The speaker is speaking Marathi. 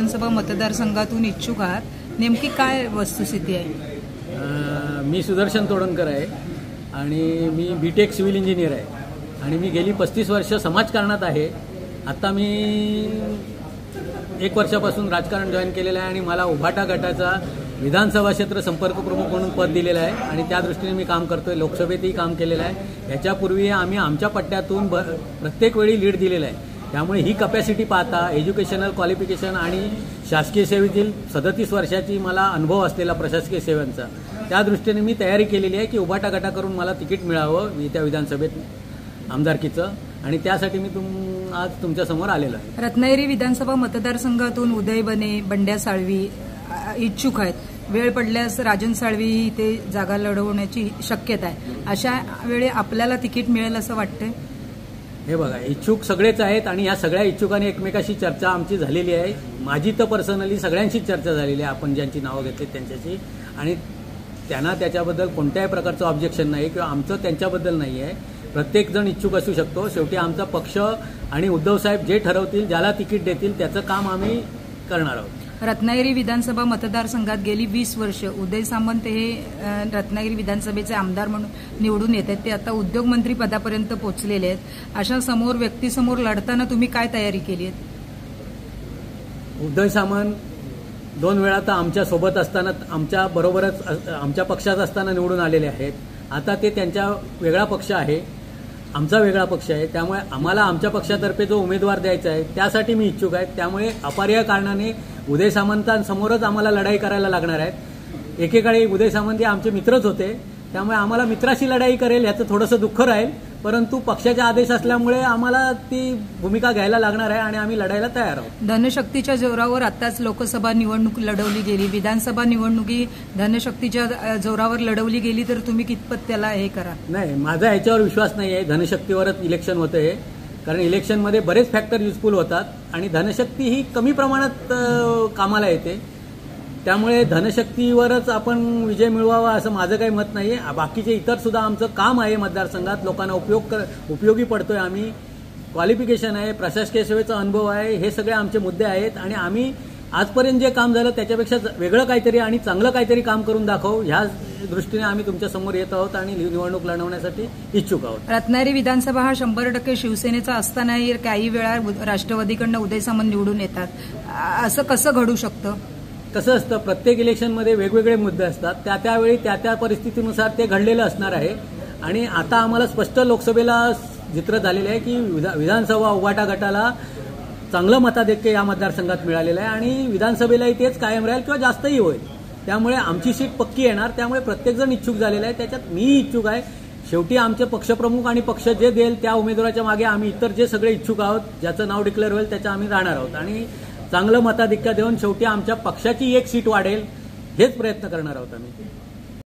विधानसभा मतदारसंघातून इच्छुक आहात, नेमकी काय वस्तुस्थिती आहे? मी सुदर्शन तोडणकर आहे आणि मी बीटेक सिव्हिल इंजिनियर आहे आणि मी गेली 35 वर्ष समाजकारणात आहे. आता मी 1 वर्षापासून राजकारण जॉईन केलेलं आहे आणि मला उभाटा गटाचा विधानसभा क्षेत्र संपर्क प्रमुख म्हणून पद दिलेलं आहे आणि त्या दृष्टीने मी काम करतोय. लोकसभेतही काम केलेलं आहे. याच्यापूर्वी आम्ही आमच्या पट्ट्यातून प्रत्येक वेळी लीड दिलेलं आहे. त्यामुळे ही कपॅसिटी पाहता एज्युकेशनल क्वालिफिकेशन आणि शासकीय सेवेतील 37 वर्षाची मला अनुभव असलेला प्रशासकीय सेवांचा, त्या दृष्टीने मी तयारी केलेली आहे की उभाटा गटा करून मला तिकीट मिळावं त्या विधानसभेत आमदारकीचं, आणि त्यासाठी मी आज तुमच्यासमोर आलेलो आहे. रत्नागिरी विधानसभा मतदारसंघातून उदय बने, बंड्या साळवी इच्छुक आहेत. वेळ पडल्यास राजन साळवी इथे जागा लढवण्याची शक्यता आहे. अशा वेळी आपल्याला तिकीट मिळेल असं वाटतंय? हे बघा, इच्छुक सगळेच आहेत आणि ह्या सगळ्या इच्छुकांनी एकमेकाशी चर्चा आमची झालेली आहे. माझी तर पर्सनली सगळ्यांशीच चर्चा झालेली आहे, आपण ज्यांची नावं घेतली त्यांच्याशी, आणि त्यांना त्याच्याबद्दल कोणत्याही प्रकारचं ऑब्जेक्शन नाही किंवा आमचं त्यांच्याबद्दल नाही आहे. प्रत्येकजण इच्छुक असू शकतो. शेवटी आमचा पक्ष आणि उद्धवसाहेब जे ठरवतील, ज्याला तिकीट देतील त्याचं काम आम्ही करणार आहोत. रत्नागिरी विधानसभा मतदारसंघात गेली 20 वर्ष उदय सामंत हे रत्नागिरी विधानसभेचे आमदार म्हणून निवडून येत आहेत. ते आता उद्योगमंत्री पदापर्यंत पोहोचलेले आहेत. अशा समोर व्यक्तीसमोर लढताना तुम्ही काय तयारी केली आहे? उदय सामंत 2 वेळा तर आमच्या सोबत असताना, आमच्या बरोबरच आमच्या पक्षात असताना निवडून आलेले आहेत. आता ते त्यांचा वेगळा पक्ष आहे, आमचा वेगळा पक्ष आहे. त्यामुळे आम्हाला आमच्या पक्षातर्फे जो उमेदवार द्यायचा आहे त्यासाठी मी इच्छुक आहे. त्यामुळे अपरिहार्य कारणाने उदय सामंतांसमोरच आम्हाला लढाई करायला लागणार आहेत. एकेकाळी उदय सामंत हे आमचे मित्रच होते, त्यामुळे आम्हाला मित्राशी लढाई करेल याचं थोडंसं दुःख राहील, परंतु पक्षाचा आदेश असल्यामुळे आम्हाला ती भूमिका घ्यायला लागणार आहे आणि आम्ही लढायला तयार आहोत. धनशक्तीच्या जोरावर आताच लोकसभा निवडणूक लढवली गेली, विधानसभा निवडणुकी धनशक्तीच्या जोरावर लढवली गेली, तर तुम्ही कितपत त्याला हे करा? नाही, माझा ह्याच्यावर विश्वास नाही आहे. धनशक्तीवरच इलेक्शन होतं हे, कारण इलेक्शनमध्ये बरेच फॅक्टर युजफुल होतात आणि धनशक्ती ही कमी प्रमाणात कामाला येते. त्यामुळे धनशक्तीवरच आपण विजय मिळवावा असं माझं काही मत नाही आहे. बाकीचे इतर सुद्धा आमचं काम आहे मतदारसंघात, लोकांना उपयोगी पडतोय आम्ही. क्वालिफिकेशन आहे, प्रशासकीय सेवेचा अनुभव आहे, हे सगळे आमचे मुद्दे आहेत आणि आम्ही आजपर्यंत जे काम झालं त्याच्यापेक्षा वेगळं काहीतरी आणि चांगलं काहीतरी काम करून दाखवू, ह्या दृष्टीने आम्ही तुमच्या समोर येत आहोत आणि निवडणूक लढवण्यासाठी इच्छुक आहोत. रत्नागिरी विधानसभा हा 100% शिवसेनेचा असतानाही काही वेळा राष्ट्रवादीकडनं उदय सामंत निवडून येतात. असं कसं घडू शकतं? कसं असतं, प्रत्येक इलेक्शनमध्ये वेगवेगळे मुद्दे असतात. त्यावेळी त्या परिस्थितीनुसार ते घडलेलं असणार आहे. आणि आता आम्हाला स्पष्ट लोकसभेला चित्र झालेलं आहे की विधानसभा उभाटा गटाला चांगलं मताधिक्य या मतदारसंघात मिळालेलं आहे आणि विधानसभेलाही तेच कायम राहील किंवा जास्तही होईल. त्यामुळे आमची सीट पक्की येणार. त्यामुळे प्रत्येकजण इच्छुक झालेला आहे, त्याच्यात मी इच्छुक आहे. शेवटी आमचे पक्षप्रमुख आणि पक्ष जे देईल त्या उमेदवाराच्या मागे आम्ही इतर जे सगळे इच्छुक आहोत, ज्याचं नाव डिक्लेअर होईल त्याच्या आम्ही राहणार आहोत आणि चांगलं मताधिक्य देऊन शेवटी आमच्या पक्षाची 1 सीट वाढेल हेच प्रयत्न करणार आहोत आम्ही.